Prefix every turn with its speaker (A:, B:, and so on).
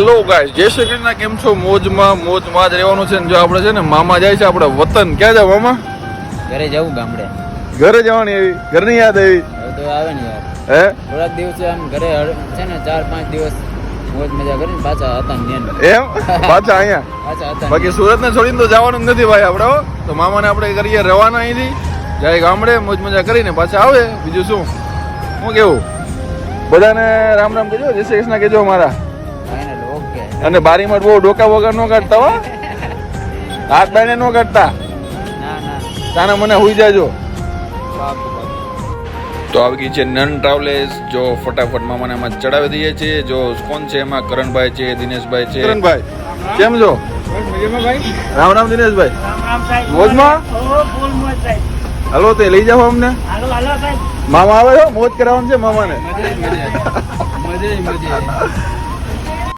A: Hello guys, જય શ્રી કૃષ્ણ. કેમ છો? મોજમાં જ રહેવાનું છે ને. જો આપણે છે ને મામા જાય છે આપણે વતન. ક્યાં જાવ મામા?
B: ઘરે જવું ગામડે.
A: ઘરે જવાની એવી ઘરની યાદ આવી
B: હવે તો આવે ને યાર.
A: હે?
B: થોડાક દિવસ આમ ઘરે છે ને 4-5 દિવસ મોજ મજા કરીને પાછા હતા ને
A: એમ પાછા અહીંયા
B: પાછા હતા.
A: બાકી સુરત ને છોડીને તો જવાનું જ નથી ભાઈ આપણે હો. તો મામાને આપણે કરીએ રવાના અહીંથી, જાય ગામડે મોજ મજા કરીને પાછા આવે. બીજું શું હું કેવું? બધાને રામ રામ કહેજો, જય શ્રી કૃષ્ણ કહેજો મારા.
B: Final okay.
A: અને બારીમાં બહુ ડોકા વગર ન કાઢતા હો, હાથ બાઈને ન કાઢતા.
B: ના ના
A: તાને મને હુઈ જાજો.
B: બાપ
A: તો આવી ગઈ છે નન ટ્રાવેલ્સ. જો ફટાફટ મામાને એમાં ચડાવી દઈએ છીએ. જો કોણ છે એમાં? કરણભાઈ છે, દિનેશભાઈ છે. કરણભાઈ કેમ છો? રામ રામ દિનેશભાઈ. મોજમાં? હાલો તે લઈ જાઓ અમને. મામા આવે છો, મોજ કરાવવાનું છે મામાને.
B: મજા મજા